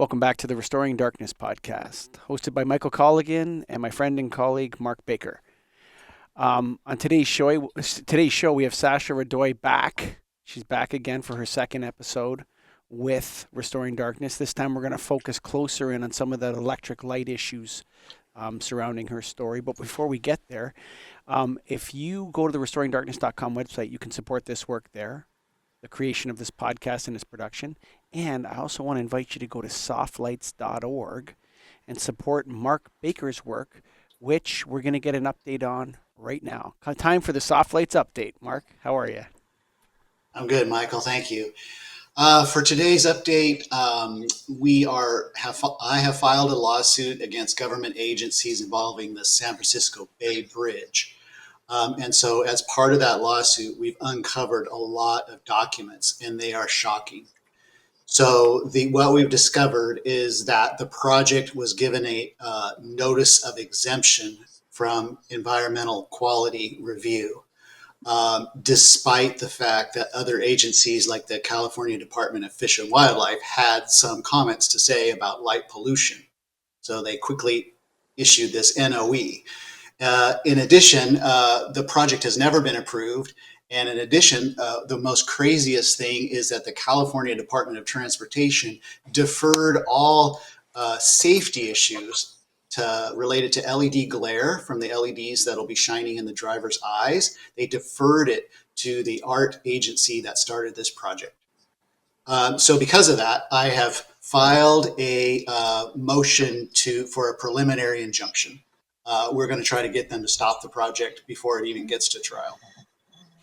Welcome back to the Restoring Darkness podcast, hosted by Michael Colligan and my friend and colleague Mark Baker. On today's show, we have Sasha Rodoy back. She's back again for her second episode with Restoring Darkness. This time, we're going to focus closer in on some of the electric light issues surrounding her story. But before we get there, if you go to the restoringdarkness.com website, you can support this work there, the creation of this podcast and its production. And I also want to invite you to go to softlights.org and support Mark Baker's work, which we're going to get an update on right now. Time for the Soft Lights update. Mark, how are you? I'm good, Michael. Thank you. For today's update, I have filed a lawsuit against government agencies involving the San Francisco Bay Bridge. And so as part of that lawsuit, we've uncovered a lot of documents, and they are shocking. So what we've discovered is that the project was given a notice of exemption from environmental quality review, despite the fact that other agencies like the California Department of Fish and Wildlife had some comments to say about light pollution. So they quickly issued this NOE. In addition, the project has never been approved. And in addition, the most craziest thing is that the California Department of Transportation deferred all safety issues related to LED glare from the LEDs that'll be shining in the driver's eyes. They deferred it to the art agency that started this project. So because of that, I have filed a motion for a preliminary injunction. We're going to try to get them to stop the project before it even gets to trial.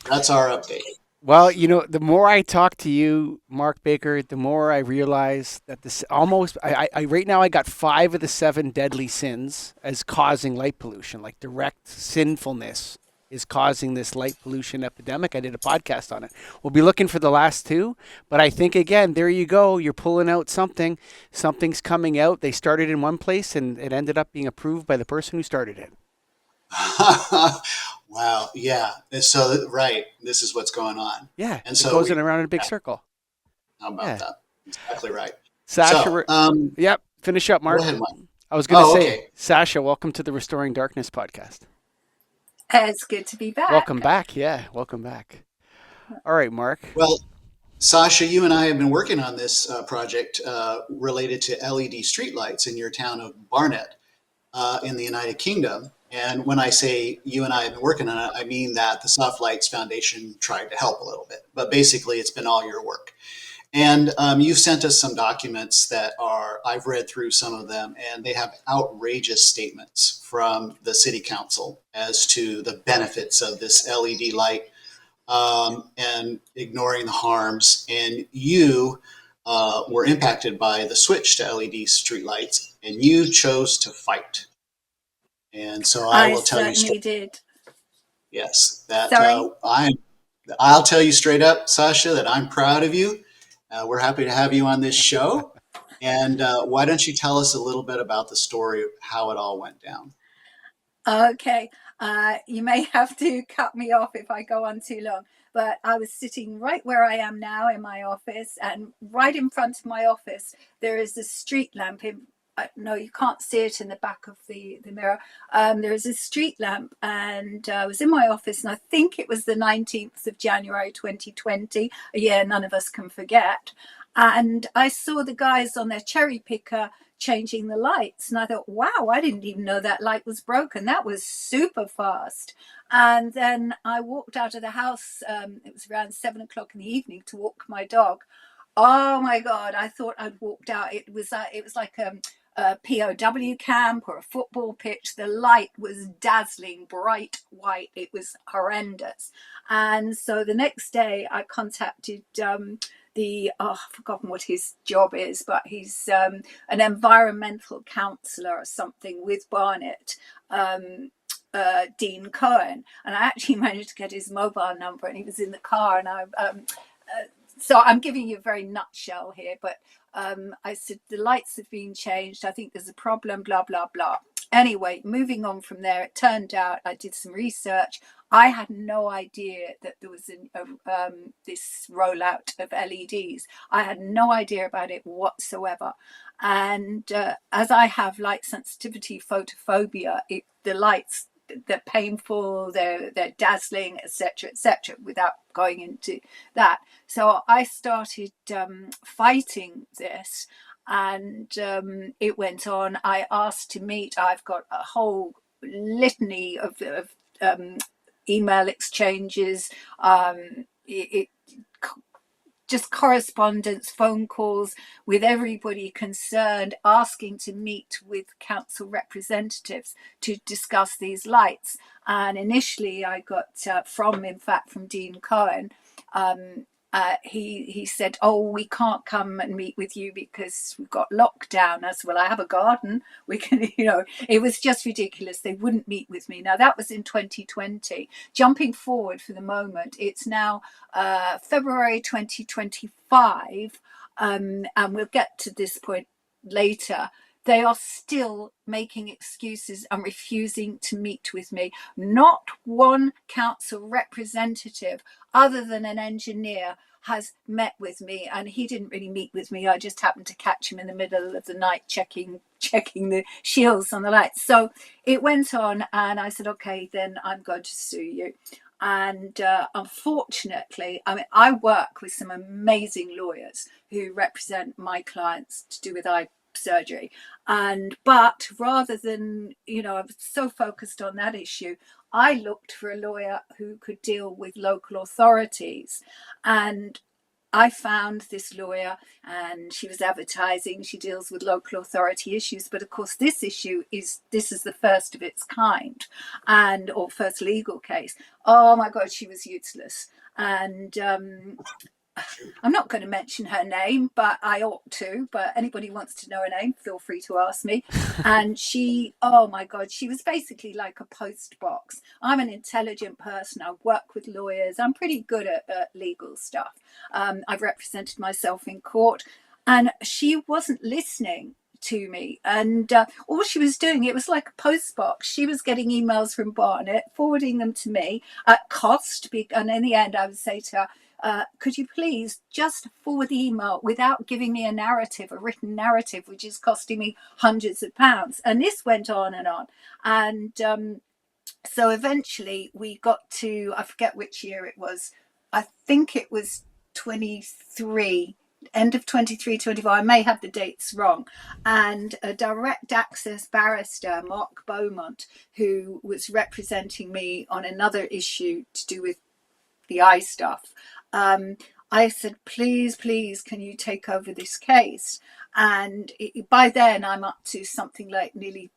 That's our update. Well, the more I talk to you, Mark Baker, the more I realize that this right now I got 5 of the 7 deadly sins as causing light pollution, like direct sinfulness is causing this light pollution epidemic. I did a podcast on it. We'll be looking for the last 2, but I think, again, there you go. You're pulling out something. Something's coming out. They started in one place, and it ended up being approved by the person who started it. Wow. Yeah. So, right. This is what's going on. Yeah. And it so goes around in a big circle. How about that? Exactly right. Sasha, yep. Finish up, Mark. Go ahead, Mike. I was going to say, okay. Sasha, welcome to the Restoring Darkness podcast. It's good to be back. Welcome back. Yeah, welcome back. All right, Mark. Well, Sasha, you and I have been working on this project related to LED streetlights in your town of Barnet in the United Kingdom. And when I say you and I have been working on it, I mean that the Soft Lights Foundation tried to help a little bit. But basically, it's been all your work. And you've sent us some documents that I've read through some of them, and they have outrageous statements from the city council as to the benefits of this LED light and ignoring the harms. And you were impacted by the switch to LED streetlights, and you chose to fight. And so I will tell you. I certainly did. Yes, that Sorry? I'll tell you straight up, Sasha, that I'm proud of you. We're happy to have you on this show. And why don't you tell us a little bit about the story of how it all went down? Okay. You may have to cut me off if I go on too long. But I was sitting right where I am now in my office, and right in front of my office, there is a street lamp. No, you can't see it in the back of the mirror. There is a street lamp, and I was in my office, and I think it was the 19th of January 2020, a year none of us can forget. And I saw the guys on their cherry picker changing the lights, and I thought, wow, I didn't even know that light was broken. That was super fast. And then I walked out of the house. It was around 7 o'clock in the evening to walk my dog. Oh my God, I thought I'd walked out. It was like a POW camp or a football pitch. The light was dazzling, bright white. It was horrendous. And so the next day I contacted I've forgotten what his job is, but he's an environmental counsellor or something with Barnet, Dean Cohen. And I actually managed to get his mobile number, and he was in the car. And so I'm giving you a very nutshell here, but I said, the lights have been changed. I think there's a problem, blah, blah, blah. Anyway, moving on from there, it turned out I did some research. I had no idea that there was this rollout of LEDs. I had no idea about it whatsoever. And as I have light sensitivity photophobia, the lights, they're painful, they're dazzling, etc., without going into that. So I started fighting this, and it went on. I asked to meet. I've got a whole litany of email exchanges. It just correspondence, phone calls with everybody concerned, asking to meet with council representatives to discuss these lights. And initially, I got from Dean Cohen. He said, "Oh, we can't come and meet with you because we've got lockdown." I said, "Well, I have a garden. We can, you know." It was just ridiculous. They wouldn't meet with me. Now that was in 2020. Jumping forward for the moment, it's now February 2025, and we'll get to this point later. They are still making excuses and refusing to meet with me. Not one council representative, other than an engineer, has met with me, and he didn't really meet with me. I just happened to catch him in the middle of the night checking the shields on the lights. So it went on, and I said, "Okay, then I'm going to sue you." And unfortunately, I mean, I work with some amazing lawyers who represent my clients to do with eye surgery, but rather than, I was so focused on that issue, I looked for a lawyer who could deal with local authorities. And I found this lawyer, and she was advertising. She deals with local authority issues, but of course, this is the first of its kind, or first legal case. Oh my God, she was useless, and I'm not going to mention her name, but I ought to. But anybody wants to know her name, feel free to ask me. And she, oh my God, she was basically like a post box. I'm an intelligent person. I work with lawyers. I'm pretty good at legal stuff. I've represented myself in court, and she wasn't listening to me. And all she was doing, it was like a post box. She was getting emails from Barnet, forwarding them to me at cost. And in the end, I would say to her, could you please just forward the email without giving me a written narrative, which is costing me hundreds of pounds? And this went on and on. And so eventually we got to, I forget which year it was. I think it was 23, end of 23, 24. I may have the dates wrong. And a direct access barrister, Mark Beaumont, who was representing me on another issue to do with the eye stuff, I said, please, can you take over this case? And by then I'm up to something like nearly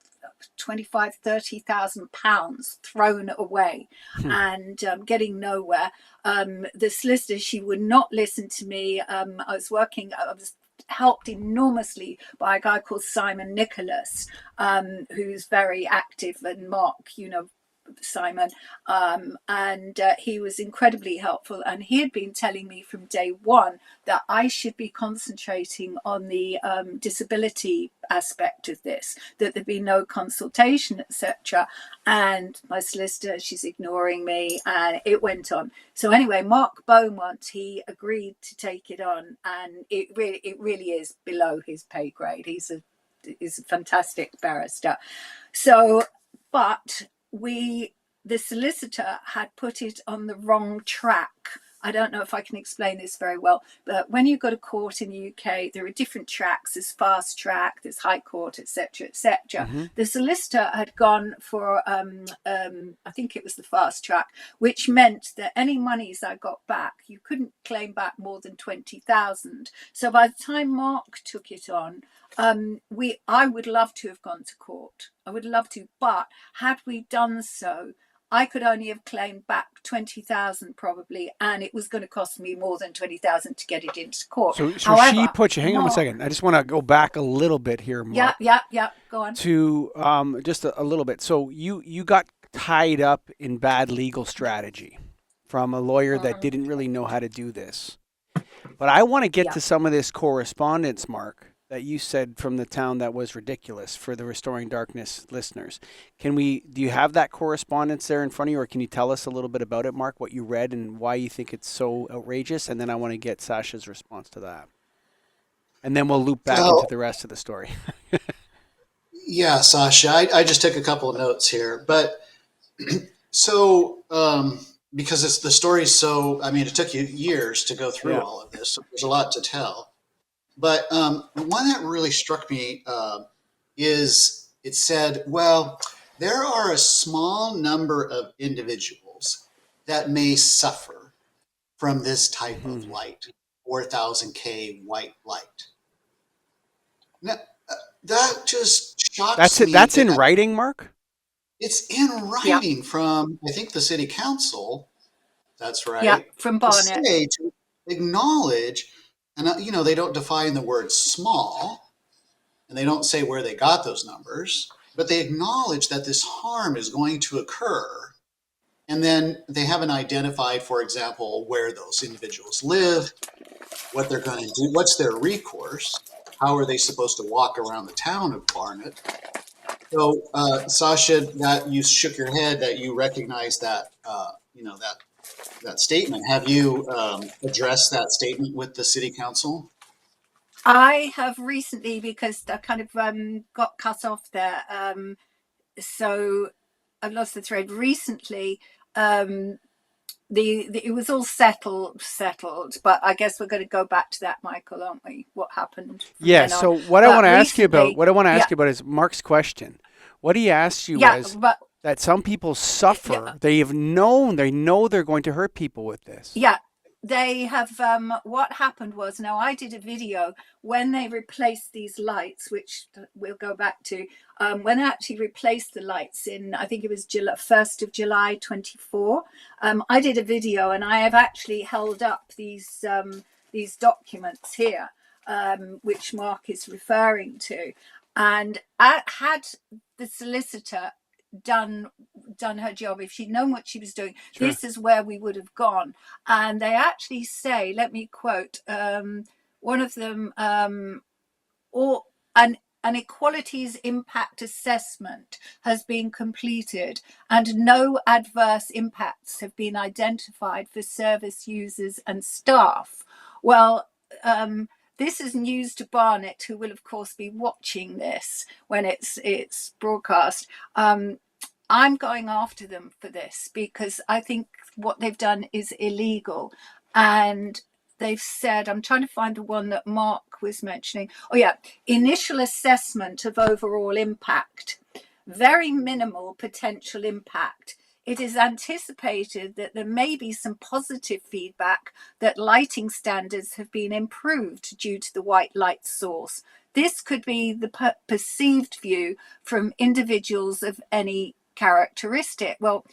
25, 30,000 pounds thrown away and getting nowhere. The solicitor, she would not listen to me. I was helped enormously by a guy called Simon Nicholas, who's very active, and Mark, Simon, and he was incredibly helpful, and he had been telling me from day one that I should be concentrating on the disability aspect of this, that there'd be no consultation, etc. And my solicitor, she's ignoring me, and it went on. So anyway, Mark Beaumont, he agreed to take it on, and it really is below his pay grade. He's a fantastic barrister. So, but the solicitor had put it on the wrong track. I don't know if I can explain this very well, but when you go to court in the UK, there are different tracks. There's fast track, there's high court, etc., etc. Mm-hmm. The solicitor had gone for, I think it was the fast track, which meant that any monies I got back, you couldn't claim back more than 20,000. So by the time Mark took it on, I would love to have gone to court. I would love to, but had we done so, I could only have claimed back 20,000 probably, and it was going to cost me more than 20,000 to get it into court. So however, she put you. Hang on one second. I just want to go back a little bit here, Mark. Yeah. Go on. To just a little bit. So you got tied up in bad legal strategy from a lawyer that didn't really know how to do this. But I want to get to some of this correspondence, Mark, that you said from the town that was ridiculous for the Restoring Darkness listeners. Do you have that correspondence there in front of you, or can you tell us a little bit about it, Mark, what you read and why you think it's so outrageous? And then I want to get Sasha's response to that. And then we'll loop back into Well, the rest of the story. yeah, Sasha, I just took a couple of notes here, but so because it's the story's so, I mean, it took you years to go through Yeah. all of this, so there's a lot to tell. But the one that really struck me is it said, well, there are a small number of individuals that may suffer from this type of Mhm. light, 4,000K white light. Now, that just That's shocks it. me That's to in writing, Mark? it's in Yeah, writing from, I think, the city council. That's yeah, right. from To Barnet. say, to acknowledge, and they don't define the word small, and they don't say where they got those numbers, but they acknowledge that this harm is going to occur. And then they haven't identified, for example, where those individuals live, what they're going to do, what's their recourse, how are they supposed to walk around the town of Barnet. So, Sasha, that you shook your head that you recognize that, that statement. Have you addressed that statement with the city council? I have recently, because I kind of got cut off there. So I've lost the thread. Recently, um, it was all settled, but I guess we're going to go back to that, Michael, aren't we? What happened from Yeah. then on? So what I want But to ask you about, recently, what I want to yeah, ask you about is Mark's question. What he asked you yeah, was but that some people yeah, suffer. They know they're going to hurt people with this. yeah, they have. What happened was, now I did a video when they replaced these lights, which we'll go back to. When they actually replaced the lights in, I think it was July, 1st of July 24. I did a video, and I have actually held up these documents here, which Mark is referring to, and I had the solicitor done her job, if she'd known what she was doing, Sure. this is where we would have gone. And they actually say, let me quote one of them, or an equalities impact assessment has been completed and no adverse impacts have been identified for service users and staff. Well, this is news to Barnet, who will of course be watching this when it's broadcast. I'm going after them for this because I think what they've done is illegal. And they've said, I'm trying to find the one that Mark was mentioning. Oh, yeah, initial assessment of overall impact, very minimal potential impact. It is anticipated that there may be some positive feedback that lighting standards have been improved due to the white light source. This could be the perceived view from individuals of any characteristic. Well,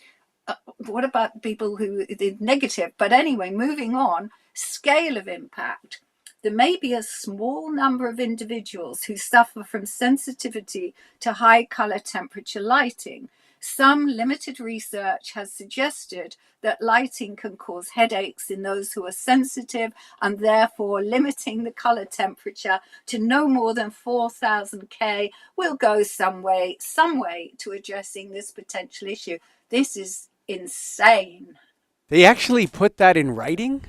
what about people who the negative? But anyway, moving on, scale of impact. There may be a small number of individuals who suffer from sensitivity to high color temperature lighting. Some limited research has suggested that lighting can cause headaches in those who are sensitive, and therefore limiting the color temperature to no more than 4,000 K will go some way to addressing this potential issue. This is insane. They actually put that in writing?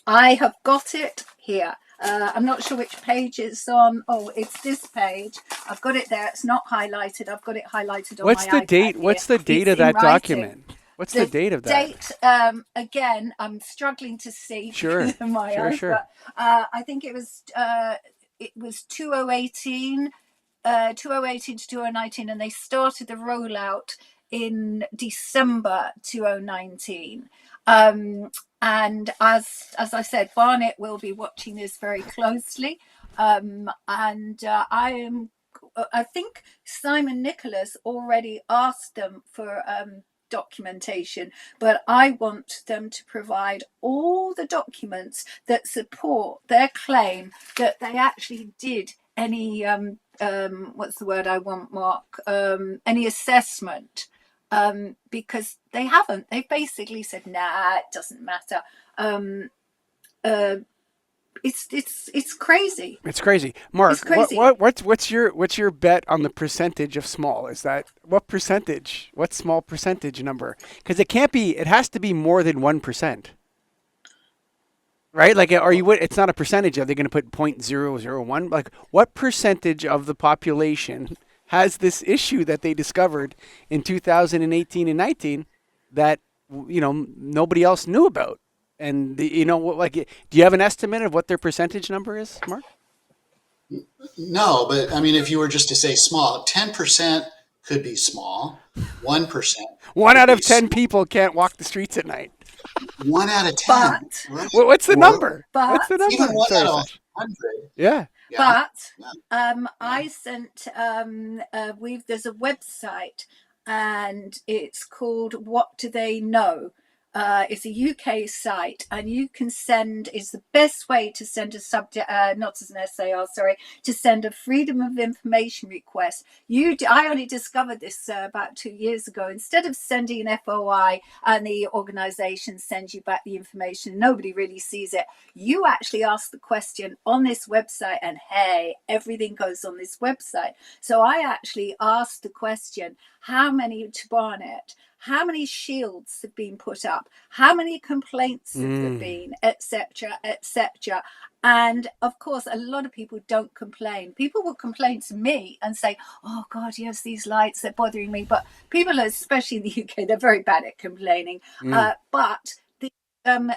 I have got it here. I'm not sure which page it's on. Oh, it's this page. I've got it there. It's not highlighted. I've got it highlighted on my What's the iPad date? here. What's the date It's of in that writing. document? What's the The date of that? date, again, I'm struggling to see Sure. because of my Sure, eyes, sure. but I think it was 2018, 2018 to 2019, and they started the rollout in December 2019. And as I said, Barnet will be watching this very closely. And I think Simon Nicholas already asked them for documentation, but I want them to provide all the documents that support their claim that they actually did any what's the word I want, Mark? Any assessment, because they haven't. They've basically said, nah, it doesn't matter. Um, uh, It's crazy. It's crazy. It's Mark, crazy. what's your bet on the percentage of small? Is that what percentage? What small percentage number? Because it has to be more than 1%. Right? Like, are you? It's not a percentage. Are they going to put 0.001? Like, what percentage of the population has this issue that they discovered in 2018 and 19 that nobody else knew about? And like, do you have an estimate of what their percentage number is, Mark? No, but I mean, if you were just to say small, 10% could be small, 1% One could out be of 10 small, people can't walk the streets at night. 1 out of 10, But right? What's the Or number? What's the but even number? one out Sorry, of Sash. 100. Yeah. Yeah, But yeah, yeah. I sent we've there's a website and it's called What Do They Know? It's a UK site, and you can send. It's the best way to send a subject, not as an SAR, sorry, to send a Freedom of Information request. I only discovered this about 2 years ago. Instead of sending an FOI and the organisation sends you back the information, nobody really sees it. You actually ask the question on this website, and hey, everything goes on this website. So I actually asked the question, how many to Barnet? How many shields have been put up? How many complaints have there Mm. been, etc., etc.? And of course, a lot of people don't complain. People will complain to me and say, "Oh God, yes, these lights, they're bothering me." But people, especially in the UK, they're very bad at complaining. Mm. But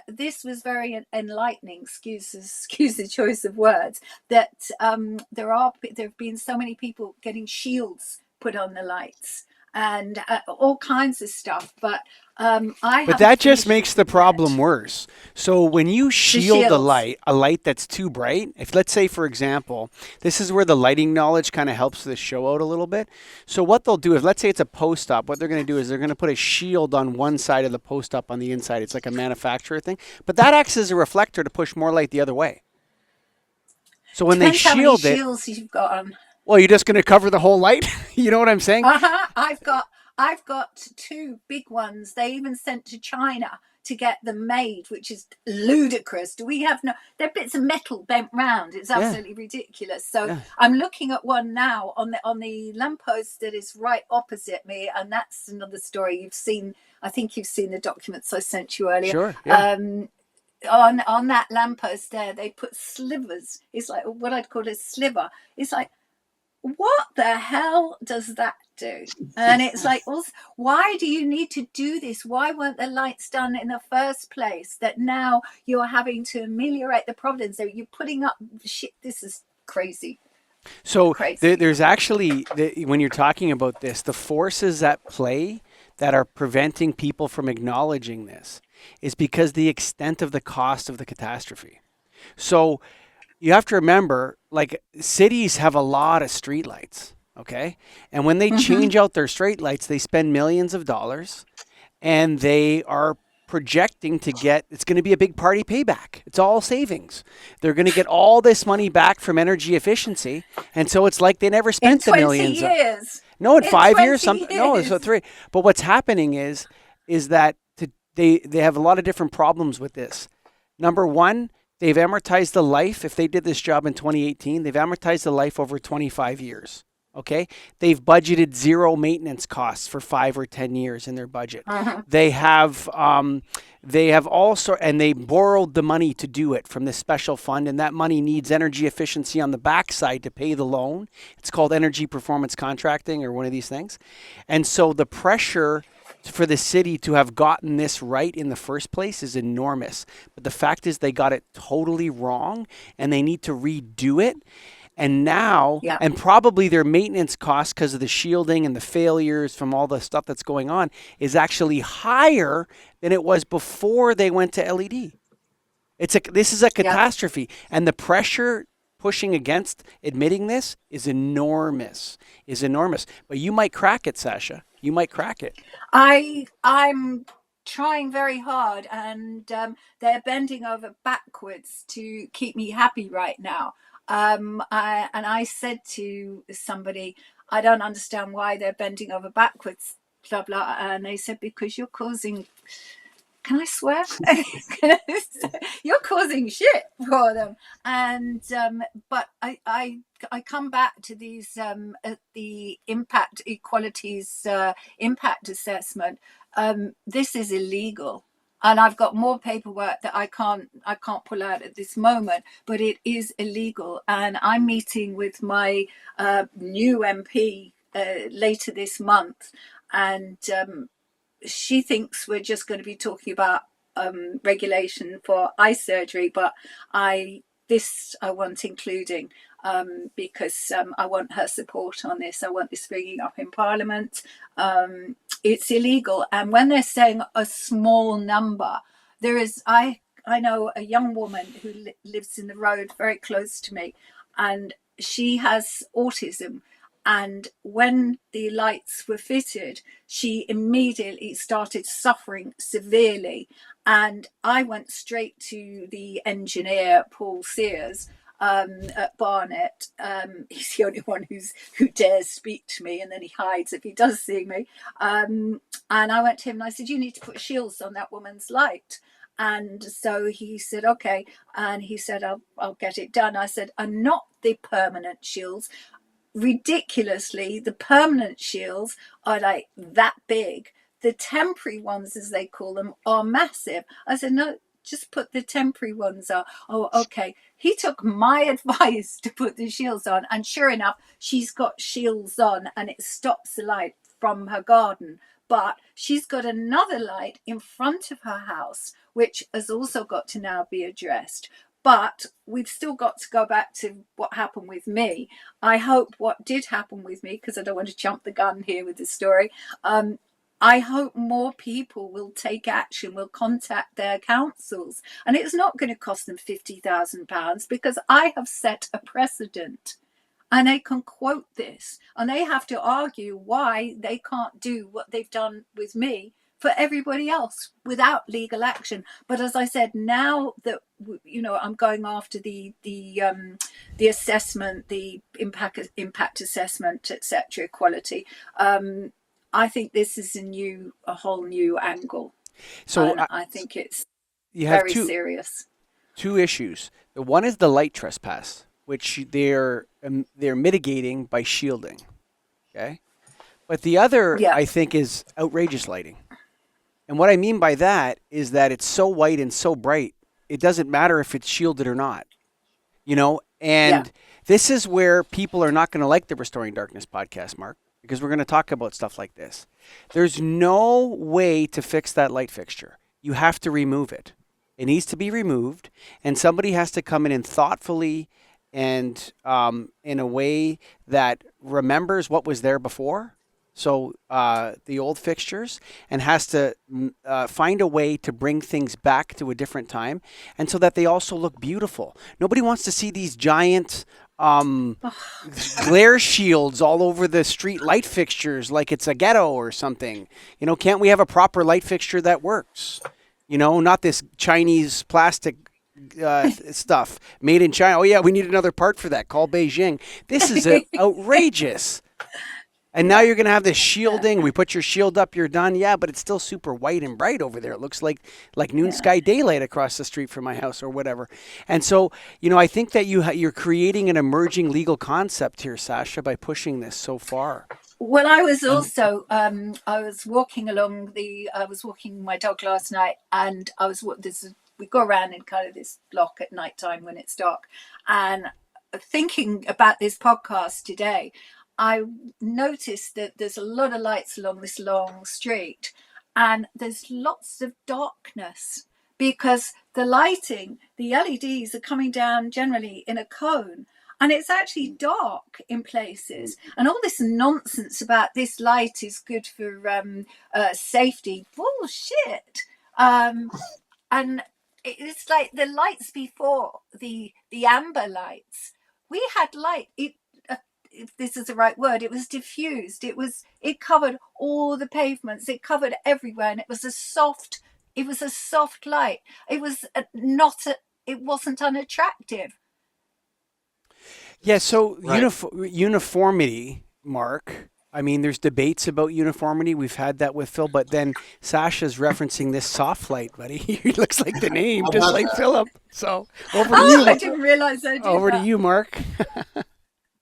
this was very enlightening. Excuse the choice of words. That there have been so many people getting shields put on the lights and all kinds of stuff. But I But haven't that just finished makes the looking problem yet. worse. So when you The shield shields. a light that's too bright, if let's say for example, this is where the lighting knowledge kind of helps the show out a little bit. So what they'll do is let's say it's a post op, what they're going to do is they're going to put a shield on one side of the post op on the inside. It's like a manufacturer thing, but that acts as a reflector to push more light the other way. So when they Depends how many shield it, shields you've got on. well, you're just going to cover the whole light. You know what I'm saying? Uh-huh. I've got two big ones. They even sent to China to get them made, which is ludicrous. Do we have no? They're bits of metal bent round. It's Yeah. absolutely ridiculous. So Yeah. I'm looking at one now on the lamppost that is right opposite me, and that's another story you've seen. I think you've seen the documents I sent you earlier. Sure. Yeah. On that lamppost there, they put slivers. It's like what I'd call a sliver. It's like, what the hell does that do? And it's like, also, why do you need to do this? Why weren't the lights done in the first place? That now you're having to ameliorate the problems. So you're putting up shit. This is crazy, So crazy. there's actually, when you're talking about this, the forces at play that are preventing people from acknowledging this is because the extent of the cost of the catastrophe. So you have to remember, like cities have a lot of streetlights, okay? And when they Mm-hmm. change out their streetlights, they spend millions of dollars and they are projecting to get it's going to be a big party payback. It's all savings. They're going to get all this money back from energy efficiency, and so it's like they never In spent the 20 millions. years. No, in In 5 years, 20 some no, so years. 3. But what's happening is that they have a lot of different problems with this. Number one, they've amortized the life. If they did this job in 2018, they've amortized the life over 25 years. Okay, they've budgeted zero maintenance costs for 5 or 10 years in their budget. Uh-huh. They have also, and they borrowed the money to do it from this special fund, and that money needs energy efficiency on the backside to pay the loan. It's called energy performance contracting or one of these things, and so the pressure for the city to have gotten this right in the first place is enormous. But the fact is, they got it totally wrong, and they need to redo it. And now, Yeah. and probably their maintenance costs because of the shielding and the failures from all the stuff that's going on is actually higher than it was before they went to LED. This is a Yeah. catastrophe, and the pressure pushing against admitting this is enormous. Is enormous. But you might crack it, Sasha. You might crack it. I'm trying very hard, and they're bending over backwards to keep me happy right now. I said to somebody, I don't understand why they're bending over backwards, blah blah, and they said because you're causing can I swear? You're causing shit for them. And but I come back to these the impact equalities impact assessment. This is illegal. And I've got more paperwork that I can't pull out at this moment, but it is illegal. And I'm meeting with my new MP later this month, and she thinks we're just going to be talking about regulation for eye surgery, but I want including because I want her support on this. I want this bringing up in Parliament. It's illegal, and when they're saying a small number, there is I know a young woman who lives in the road very close to me, and she has autism. And when the lights were fitted, she immediately started suffering severely. And I went straight to the engineer, Paul Sears, at Barnet. He's the only one who dares speak to me, and then he hides if he does see me. And I went to him and I said, "You need to put shields on that woman's light." And so he said, "Okay." And he said, I'll get it done. I said, "And not the permanent shields. Ridiculously, the permanent shields are like that big. The temporary ones, as they call them, are massive." I said, "No, just put the temporary ones on." "Oh, okay." He took my advice to put the shields on, and sure enough, she's got shields on, and it stops the light from her garden. But she's got another light in front of her house, which has also got to now be addressed. But we've still got to go back to what happened with me. I hope what did happen with me, because I don't want to jump the gun here with the story, I hope more people will take action, will contact their councils. And it's not going to cost them £50,000 because I have set a precedent. And they can quote this, and they have to argue why they can't do what they've done with me for everybody else without legal action. But as I said, now that I'm going after the assessment, the impact assessment, etc., equality. I think this is a whole new angle, So and I think it's you have very two serious. two issues. The one is the light trespass, which they're mitigating by shielding. Okay, but the other Yeah, I think is outrageous lighting. And what I mean by that is that it's so white and so bright, it doesn't matter if it's shielded or not. yeah. And this is where people are not going to like the Restoring Darkness podcast, Mark, because we're going to talk about stuff like this. There's no way to fix that light fixture. You have to remove it. It needs to be removed, and somebody has to come in and thoughtfully and in a way that remembers what was there before. So the old fixtures, and has to find a way to bring things back to a different time, and so that they also look beautiful. Nobody wants to see these giant glare shields all over the street light fixtures like it's a ghetto or something. Can't we have a proper light fixture that works? Not this Chinese plastic stuff made in China. Oh yeah, we need another part for that. Call Beijing. This is outrageous. And now Yeah, you're going to have this yeah, shielding. We put your shield up, you're done. Yeah, but it's still super white and bright over there. It looks like noon yeah. sky daylight across the street from my house or whatever. And so, I think that you're creating an emerging legal concept here, Sasha, by pushing this so far. Well, I was And also I was walking I was walking my dog last night, and we go around in kind of this block at night time when it's dark, and thinking about this podcast today, I noticed that there's a lot of lights along this long street, and there's lots of darkness because the LEDs are coming down generally in a cone, and it's actually dark in places. And all this nonsense about this light is good for safety, bullshit. Um, and it's like the lights before, the amber lights. We had light. If this is the right word, it was diffused. It covered all the pavements. It covered everywhere, and It was a soft light. It was not. It wasn't unattractive. Yeah, so right, uniformity, Mark, I mean, there's debates about uniformity. We've had that with Phil, but then Sasha's referencing this soft light, buddy. He looks like the name, How just about like that? Philip. So over to Oh, I you. didn't realize I did Over to that. you, Mark.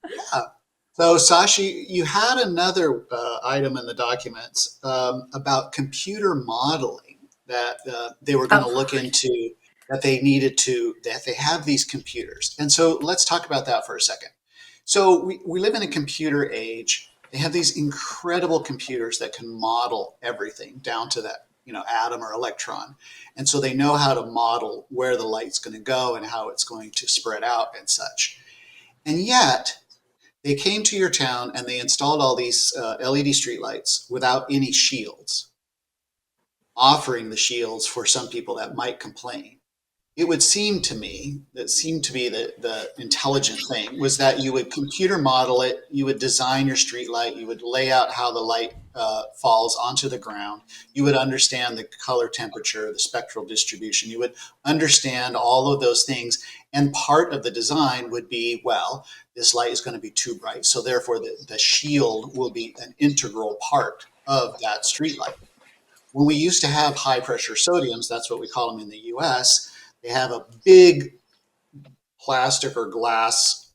Yeah. So, Sasha, you had another item in the documents about computer modeling that they were going to Oh, look into, that they needed to, that they have these computers. And so let's talk about that for a second. So we live in a computer age. They have these incredible computers that can model everything down to that, atom or electron. And so they know how to model where the light's going to go and how it's going to spread out and such. And yet, they came to your town and they installed all these LED streetlights without any shields, offering the shields for some people that might complain. It would seem to me that seemed to be the intelligent thing was that you would computer model it, you would design your street light, you would lay out how the light falls onto the ground, you would understand the color temperature, the spectral distribution, you would understand all of those things. And part of the design would be, well, this light is going to be too bright, so therefore the shield will be an integral part of that street light. When we used to have high pressure sodiums, that's what we call them in the US, they have a big plastic or glass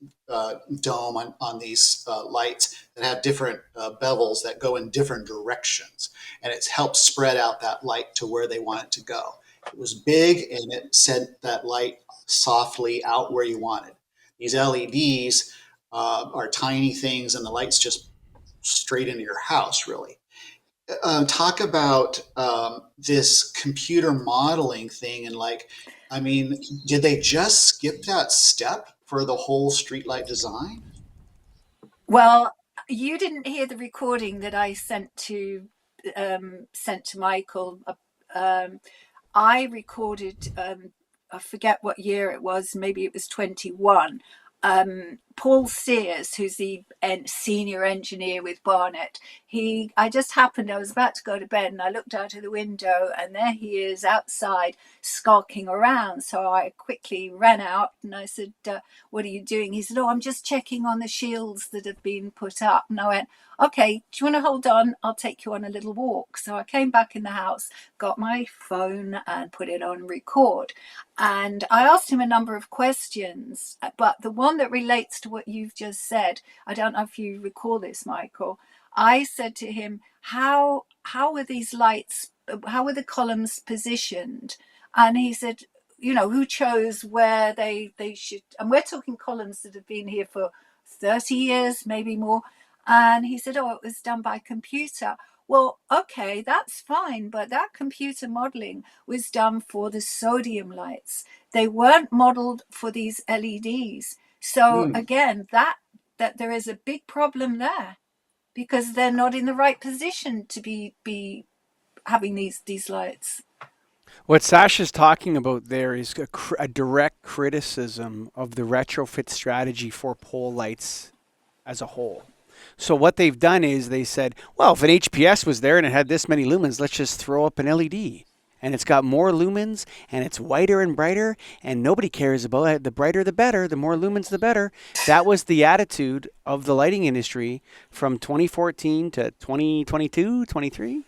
dome on these lights that have different bevels that go in different directions. And it's helped spread out that light to where they want it to go. It was big and it sent that light softly out where you wanted. These LEDs are tiny things and the light's just straight into your house, really. Talk about this computer modeling thing and like, I mean, did they just skip that step for the whole streetlight design? well, you didn't hear the recording that I sent to Michael. Um, I recorded. I forget what year it was. Maybe it was 21. Paul Sears, who's the senior engineer with Barnet, I just happened, I was about to go to bed and I looked out of the window and there he is outside skulking around. So I quickly ran out and I said, what are you doing? He said, oh, I'm just checking on the shields that have been put up. And I went, okay, do you want to hold on? I'll take you on a little walk. So I came back in the house, got my phone and put it on record. And I asked him a number of questions, but the one that relates to what you've just said, I don't know if you recall this, Michael. I said to him, how were these lights, how were the columns positioned? And he said, who chose where they should, and we're talking columns that have been here for 30 years, maybe more. And he said, oh, it was done by computer. Well, okay, that's fine, but that computer modeling was done for the sodium lights. They weren't modeled for these LEDs. So Hmm. again, that there is a big problem there because they're not in the right position to be having these lights. What Sasha's talking about there is a direct criticism of the retrofit strategy for pole lights as a whole. So what they've done is they said, well, if an HPS was there and it had this many lumens, let's just throw up an LED. And it's got more lumens and it's whiter and brighter and nobody cares about it. The brighter the better, the more lumens the better. That was the attitude of the lighting industry from 2014 to 2022, 23.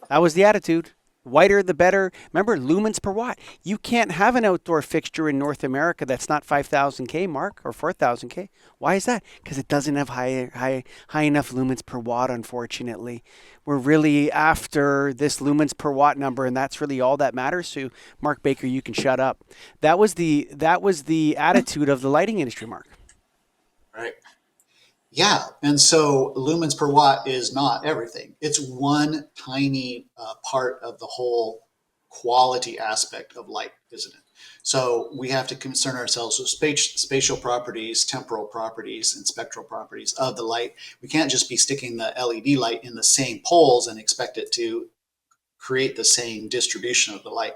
That was the attitude. Whiter the better. Remember, lumens per watt. You can't have an outdoor fixture in North America that's not 5,000K, Mark, or 4,000K. Why is that? Because it doesn't have high enough lumens per watt, unfortunately. We're really after this lumens per watt number, and that's really all that matters. So, Mark Baker, you can shut up. That was the attitude of the lighting industry, Mark. Right. Yeah, and so lumens per watt is not everything. It's one tiny part of the whole quality aspect of light, isn't it? So we have to concern ourselves with spatial properties, temporal properties, and spectral properties of the light. We can't just be sticking the LED light in the same poles and expect it to create the same distribution of the light.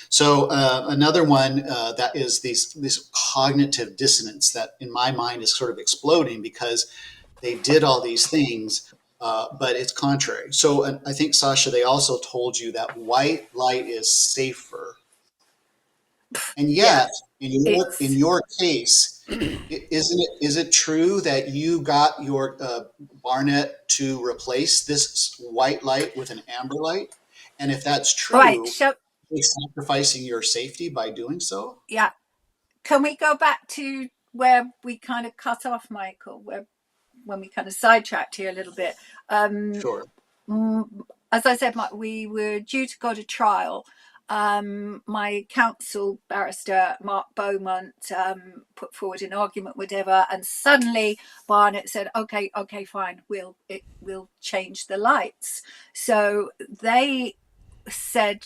So another one that is this cognitive dissonance that in my mind is sort of exploding because they did all these things, but it's contrary. So I think, Sasha, they also told you that white light is safer. And Yeah. yet, in It's your case, is it true that you got your Barnett to replace this white light with an amber light? And if that's right. true, So are you sacrificing your safety by doing so? yeah, can we go back to where we kind of cut off, Michael? Where when we kind of sidetracked here a little bit. Um, Sure. as I said, we were due to go to trial. My counsel barrister Mark Beaumont put forward an argument, whatever, and suddenly Barnett said, "Okay, okay, fine, we'll change the lights." So they said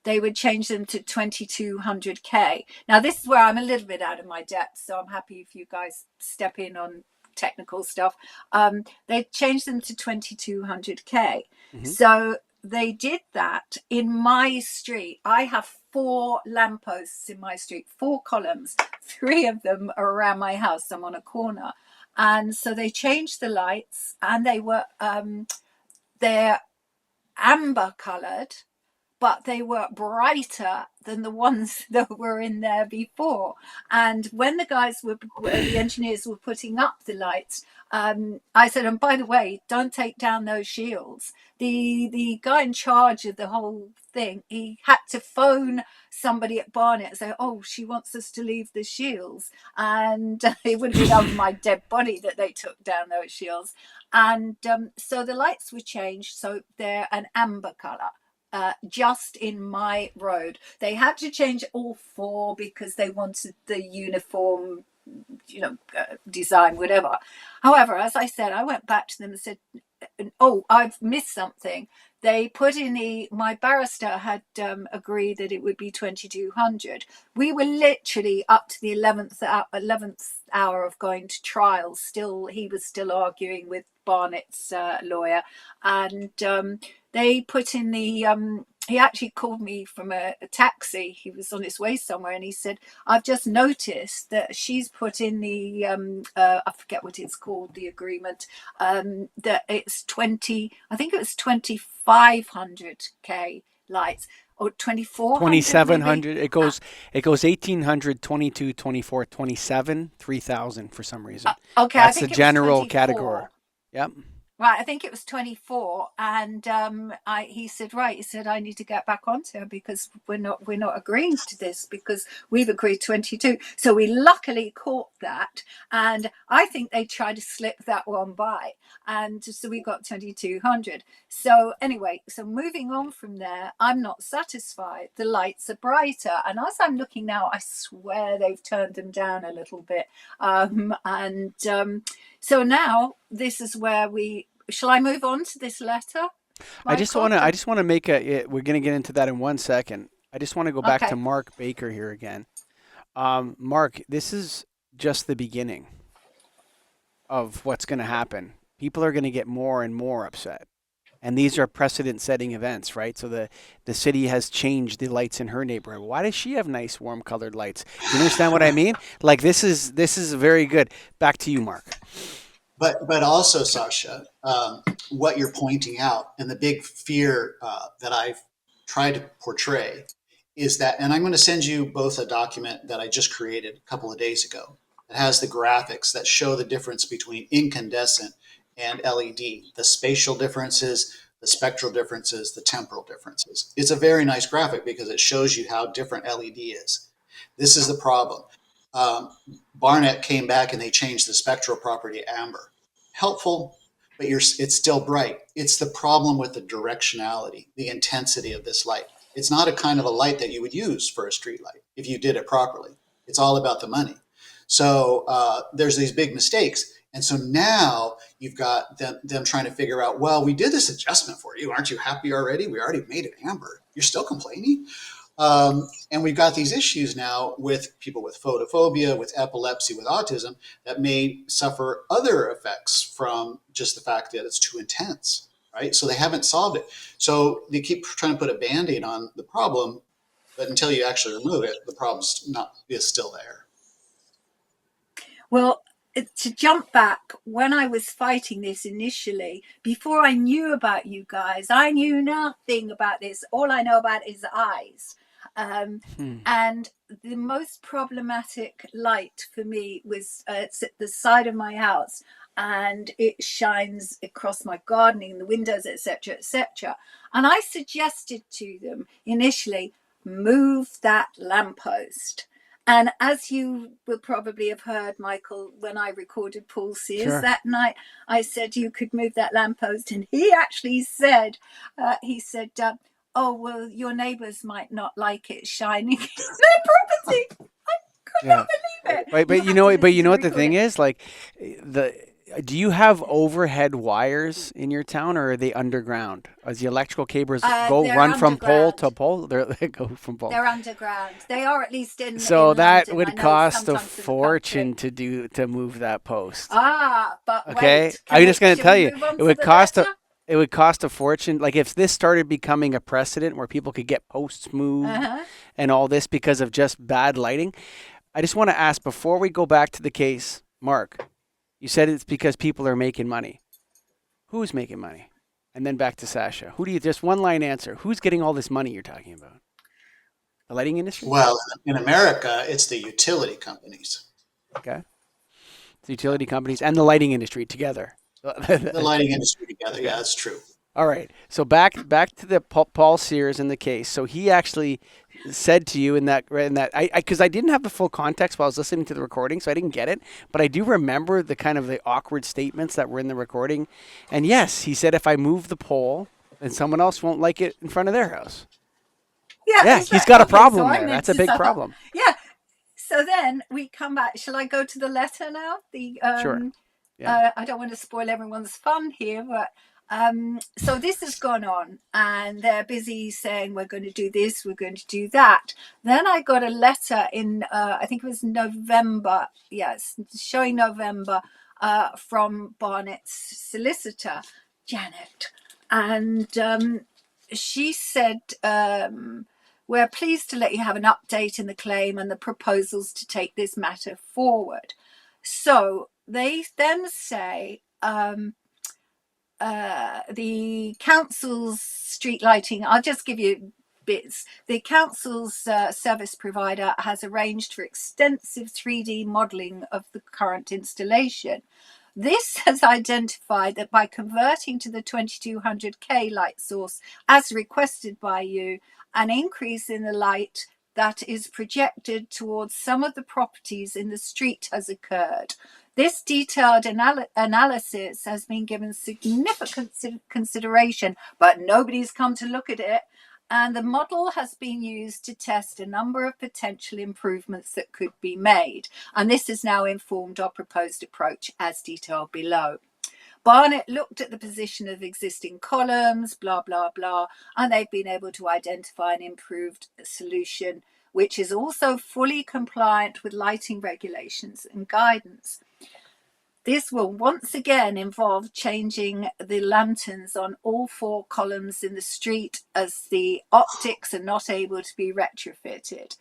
they would change them to 2200K. Now, this is where I'm a little bit out of my depth, so I'm happy if you guys step in on technical stuff. They changed them to 2200K. Mm-hmm. So they did that in my street. I have 4 lampposts in my street, 4 columns. 3 of them are around my house. I'm on a corner. And so they changed the lights, and they're amber colored, but they were brighter than the ones that were in there before. And when the engineers were putting up the lights, I said, and by the way, don't take down those shields. The guy in charge of the whole thing, he had to phone somebody at Barnet and say, "Oh, she wants us to leave the shields," and it would have been over my dead body that they took down those shields. And so the lights were changed, so they're an amber color. Just in my road, they had to change all 4 because they wanted the uniform, design, whatever. However, as I said, I went back to them and said, "Oh, I've missed something." They put in my barrister had agreed that it would be 2200. We were literally up to the 11th hour of going to trial. He was still arguing with Barnett's lawyer, and they put in he actually called me from a taxi. He was on his way somewhere, and he said, "I've just noticed that she's put in the I forget what it's called, the agreement, that it's 20, I think it was 2500K lights, or 2400 maybe." 2700. It goes 1800, 22, 24, 27, 3000 for some reason. Okay, I That's the think it was general category. 24. Yep. Right, I think it was 24, and he said, "Right," he said, "I need to get back onto her because we're not agreeing to this because we've agreed 22." So we luckily caught that, and I think they tried to slip that one by, and so we got 2200. So anyway, so moving on from there, I'm not satisfied. The lights are brighter, and as I'm looking now, I swear they've turned them down a little bit, so now this is where shall I move on to this letter, I just Michael? want to I just want to make we're going to get into that in 1 second. I just want to go back to Okay. Mark Baker here again. Mark, this is just the beginning of what's going to happen. People are going to get more and more upset. And these are precedent-setting events, right? So the city has changed the lights in her neighborhood. Why does she have nice, warm-colored lights? Do you understand what I mean? Like this is very good. Back to you, Mark. But also, Sasha, what you're pointing out, and the big fear that I've tried to portray is that, and I'm going to send you both a document that I just created a couple of days ago that has the graphics that show the difference between incandescent and LED, the spatial differences, the spectral differences, the temporal differences. It's a very nice graphic because it shows you how different LED is. This is the problem. Um, Barnett came back and they changed the spectral property to amber. Helpful, but it's still bright. It's the problem with the directionality, the intensity of this light. It's not a kind of a light that you would use for a street light if you did it properly. It's all about the money. So there's these big mistakes. And so now you've got them trying to figure out, well, we did this adjustment for you. Aren't you happy already? We already made it amber. You're still complaining? And we've got these issues now with people with photophobia, with epilepsy, with autism that may suffer other effects from just the fact that it's too intense, right? So they haven't solved it. So they keep trying to put a Band-Aid on the problem, but until you actually remove it, the problem's not is still there. Well, to jump back, when I was fighting this initially, before I knew about you guys, I knew nothing about this. All I know about is eyes. Hmm. And the most problematic light for me was it's at the side of my house, and it shines across my gardening, the windows, etc., etc. And I suggested to them initially, move that lamppost. And as you will probably have heard, Michael, when I recorded Paul Sears Sure. that night, I said you could move that lamppost, and he actually said, "Oh well, your neighbours might not like it shining in their property." I could Yeah. not believe it. But You'll have to listen you to know the what the thing recording. is? Like the do you have overhead wires in your town, or are they underground? As the electrical cables They're run from pole to underground. pole, they go from pole. They're underground. They are at least So in that London. I would know cost a sometimes in the country. fortune to move that post. But Okay, wait, I'm just going to shall tell we you, move on it to would the cost letter? a fortune. Like if this started becoming a precedent where people could get posts moved Uh-huh. and all this because of just bad lighting. I just want to ask before we go back to the case, Mark. You said it's because people are making money. Who's making money? And then back to Sasha. Who do you just one line answer? Who's getting all this money you're talking about? The lighting industry? Well, in America, it's the utility companies, Okay. The utility companies and the lighting industry together. the lighting industry together. Yeah, Okay. that's true. All right. So back to the Paul Sears in the case. So he actually said to you in that I because I didn't have the full context while I was listening to the recording, so I didn't get it. But I do remember the kind of the awkward statements that were in the recording. And yes, he said if I move the pole, then someone else won't like it in front of their house. Yeah, Yeah, is he's that got a okay? So problem I there. meant That's a to big stop. problem. Yeah. So then we come back. Shall I go to the letter now? Sure. Yeah. I don't want to spoil everyone's fun here, but so this has gone on, and they're busy saying we're going to do this, we're going to do that. Then I got a letter in, I think it was November, yes, showing November, from Barnett's solicitor, Janet, and she said, we're pleased to let you have an update in the claim and the proposals to take this matter forward. So they then say, the council's street lighting, I'll just give you bits. The council's service provider has arranged for extensive 3D modelling of the current installation. This has identified that by converting to the 2200K light source as requested by you, an increase in the light that is projected towards some of the properties in the street has occurred. This detailed analysis has been given significant consideration, but nobody's come to look at it. And the model has been used to test a number of potential improvements that could be made. And this has now informed our proposed approach as detailed below. Barnett looked at the position of existing columns, blah, blah, blah, and they've been able to identify an improved solution, which is also fully compliant with lighting regulations and guidance. This will once again involve changing the lanterns on all 4 columns in the street as the optics are not able to be retrofitted.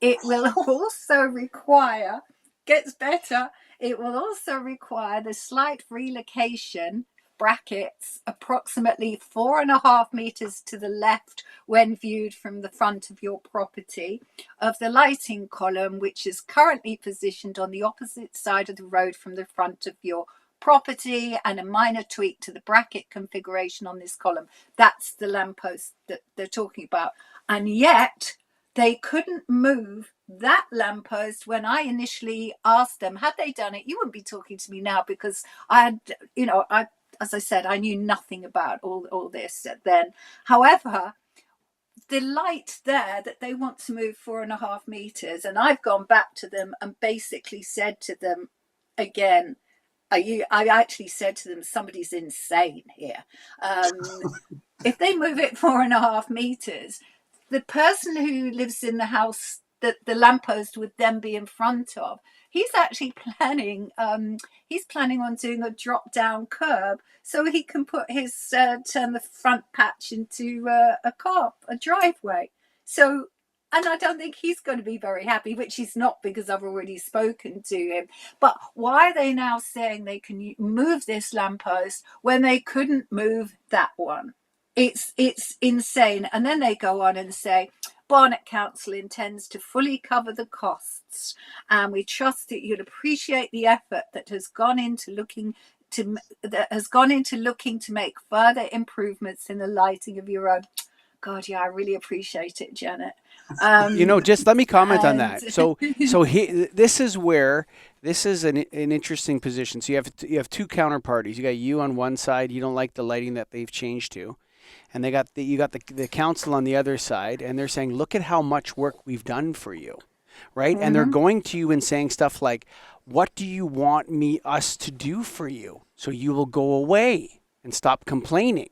It will also require, gets better, it will also require the slight relocation, brackets, approximately 4.5 meters to the left when viewed from the front of your property, of the lighting column, which is currently positioned on the opposite side of the road from the front of your property, and a minor tweak to the bracket configuration on this column. That's the lamppost that they're talking about. And yet they couldn't move that lamppost when I initially asked them. Had they done it, you wouldn't be talking to me now, because I had, as I said, I knew nothing about all this then. However, the light there that they want to move 4.5 meters, and I've gone back to them and basically said to them again, I actually said to them, somebody's insane here. If they move it 4.5 meters, the person who lives in the house that the lamppost would then be in front of, he's actually planning. He's planning on doing a drop-down curb so he can put his turn the front patch into a driveway. So, and I don't think he's going to be very happy, which he's not, because I've already spoken to him. But why are they now saying they can move this lamppost when they couldn't move that one? It's insane. And then they go on and say, Barnet Council intends to fully cover the costs, and we trust that you'll appreciate the effort that has gone into looking to make further improvements in the lighting of your own. God, yeah, I really appreciate it, Janet. Just let me comment on And that. This is where this is an interesting position. So you have two counterparties. You got you on one side. You don't like the lighting that they've changed to, and you got the council on the other side, and they're saying, look at how much work we've done for you, right? And they're going to you and saying stuff like, what do you want us to do for you so you will go away and stop complaining?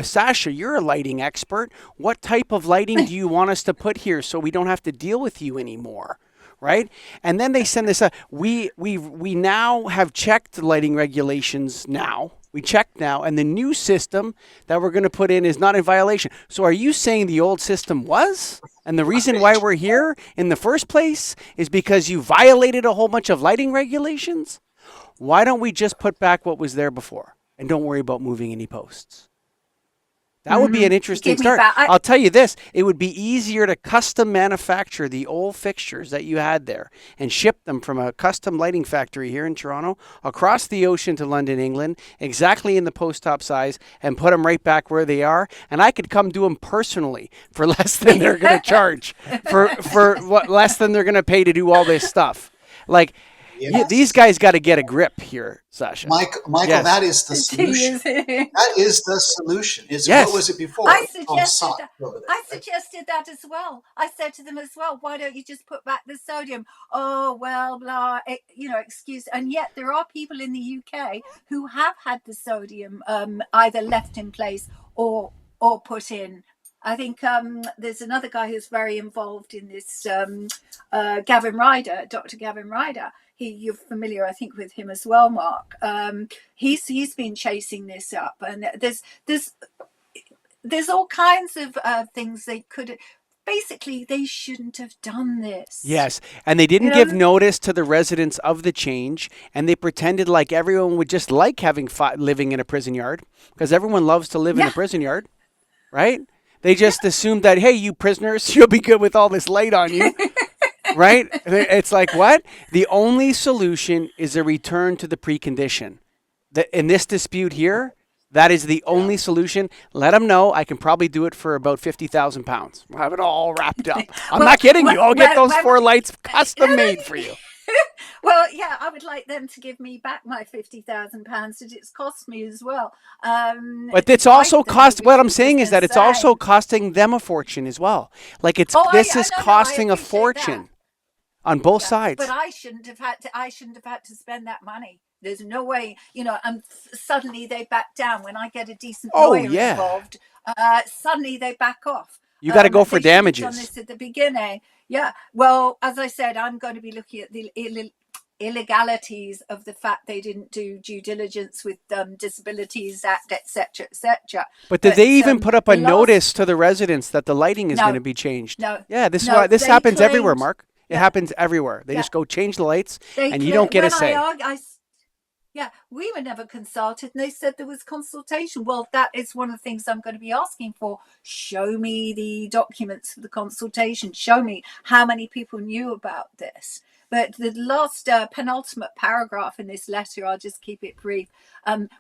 Sasha, you're a lighting expert. What type of lighting do you want us to put here so we don't have to deal with you anymore? Right? And then they send this, we now have checked the lighting regulations now. We checked now, and the new system that we're going to put in is not in violation. So are you saying the old system was? And the reason why we're here in the first place is because you violated a whole bunch of lighting regulations? Why don't we just put back what was there before and don't worry about moving any posts? That would be an interesting start. I'll tell you this, it would be easier to custom manufacture the old fixtures that you had there and ship them from a custom lighting factory here in Toronto across the ocean to London, England, exactly in the post-op size, and put them right back where they are. And I could come do them personally for less than they're going to charge, for what less than they're going to pay to do all this stuff. Like, these guys got to get a grip here, Sasha. Michael, yes. That is the solution. That is the solution. What was it before? I suggested that as well. I said to them as well, why don't you just put back the sodium? Oh, well, blah, excuse. And yet there are people in the UK who have had the sodium either left in place or put in. I think there's another guy who's very involved in this, Gavin Ryder, Dr. Gavin Ryder. You're familiar, I think, with him as well, Mark. He's been chasing this up, and there's all kinds of things they could. Basically, they shouldn't have done this. Yes, and they didn't give notice to the residents of the change, and they pretended like everyone would just like living in a prison yard, because everyone loves to live in a prison yard, right? They just assumed that, hey, you prisoners, you'll be good with all this light on you. Right? It's like, what? The only solution is a return to the precondition. In this dispute here, that is the only solution. Let them know I can probably do it for about £50,000. We'll have it all wrapped up. I'm not kidding you. I'll get those 4 lights custom made for you. Well, yeah, I would like them to give me back my £50,000 that it's cost me as well. But it's also what I'm saying is that it's also costing them a fortune as well. Like this is costing a fortune on both sides. But I shouldn't have had to spend that money. There's no way, and suddenly they back down when I get a decent lawyer involved. Suddenly they back off. You got to go for damages. Done this at the beginning. Yeah. Well, as I said, I'm going to be looking at the illegalities of the fact they didn't do due diligence with Disabilities Act, etc., etc. But did they even put up a notice to the residents that the lighting is going to be changed? No. Yeah, this happens everywhere, Mark. It happens everywhere. They just go change the lights, and you don't get a say. We were never consulted, and they said there was consultation. Well, that is one of the things I'm going to be asking for. Show me the documents for the consultation. Show me how many people knew about this. But the last penultimate paragraph in this letter, I'll just keep it brief.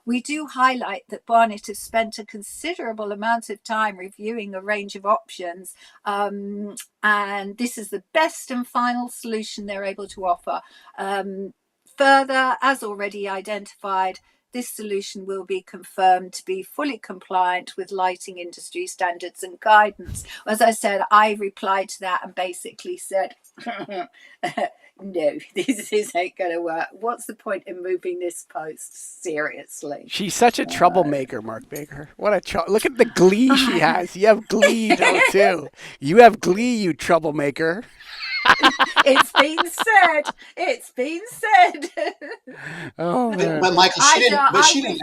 We do highlight that Barnet has spent a considerable amount of time reviewing a range of options, and this is the best and final solution they're able to offer. Further, as already identified, this solution will be confirmed to be fully compliant with lighting industry standards and guidance. As I said, I replied to that and basically said, no, this ain't going to work. What's the point in moving this post? Seriously. She's such a troublemaker, Mark Baker. What a look at the glee she has. You have glee, too. You have glee, you troublemaker. It's been said. It's been said. Oh, man. But Michael, she didn't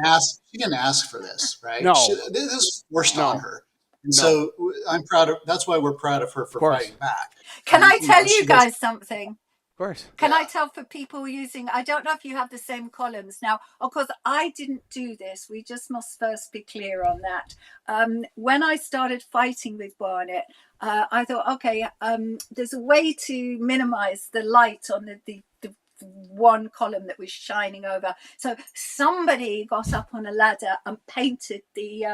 ask. She didn't ask for this, right? No, this was forced on her, and so I'm proud of. That's why we're proud of her for fighting back. Can I tell you guys something? Of course. Can I Yeah. tell for people using, I don't know if you have the same columns now. Of course, I didn't do this. We just must first be clear on that. When I started fighting with Barnet, I thought, okay, there's a way to minimize the light on the one column that was shining over. So somebody got up on a ladder and painted the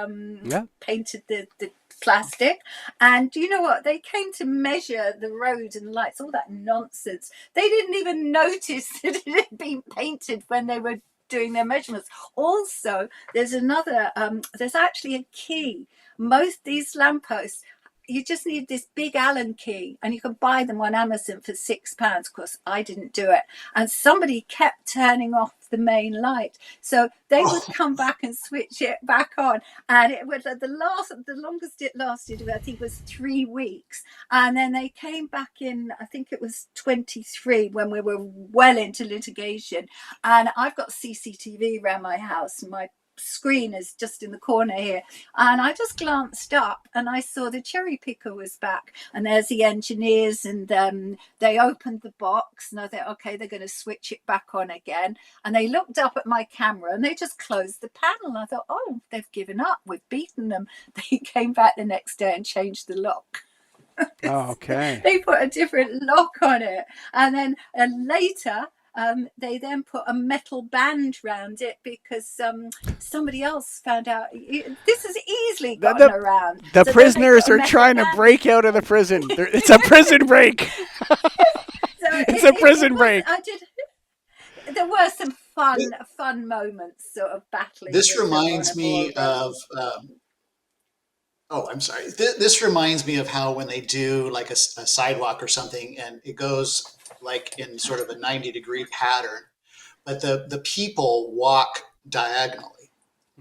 plastic. And do you know what? They came to measure the road and lights, all that nonsense. They didn't even notice that it had been painted when they were doing their measurements. Also, there's there's actually a key. Most these lampposts, you just need this big Allen key, and you can buy them on Amazon for £6. Of course, I didn't do it. And somebody kept turning off the main light. So they would come back and switch it back on. And it was the longest it lasted, I think, was 3 weeks. And then they came back in, I think it was 23, when we were well into litigation. And I've got CCTV around my house. My screen is just in the corner here, and I just glanced up and I saw the cherry picker was back, and there's the engineers, and they opened the box, and I thought, okay, they're going to switch it back on again, and they looked up at my camera and they just closed the panel. I thought, oh, they've given up, we've beaten them. They came back the next day and changed the lock. Oh, okay. They put a different lock on it, and then later they then put a metal band round it because somebody else found out. This has easily gotten around. The So prisoners are trying to break out of the prison. It's a prison break. It's a prison break. There were some fun moments, sort of battling. This reminds me of. Oh, I'm sorry. This reminds me of how when they do like a sidewalk or something, and it goes like in sort of a 90-degree pattern, but the people walk diagonally.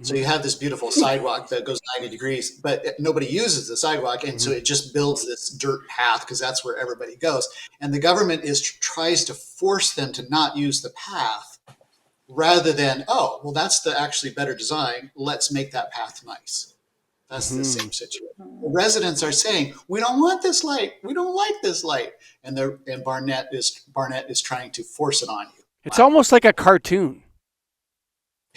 So you have this beautiful sidewalk that goes 90 degrees, but nobody uses the sidewalk, and so it just builds this dirt path because that's where everybody goes. And the government tries to force them to not use the path, rather than, oh, well, that's the actually better design. Let's make that path nice. That's the same situation. The residents are saying, we don't want this light. We don't like this light. And Barnett is trying to force it on you. It's almost like a cartoon.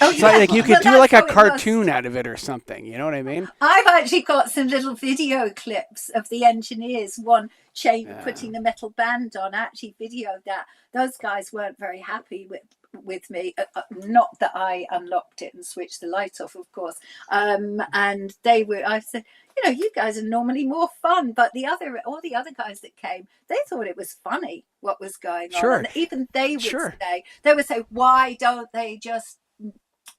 Oh, It's yeah. like you could Well, do like that's a how it was. cartoon out of it or something. You know what I mean? I've actually got some little video clips of the engineers, one putting the metal band on. I actually videoed that. Those guys weren't very happy with me. Not that I unlocked it and switched the light off, of course. And I said, you guys are normally more fun, but all the other guys that came, they thought it was funny what was going on. Sure. And even they would say, why don't they just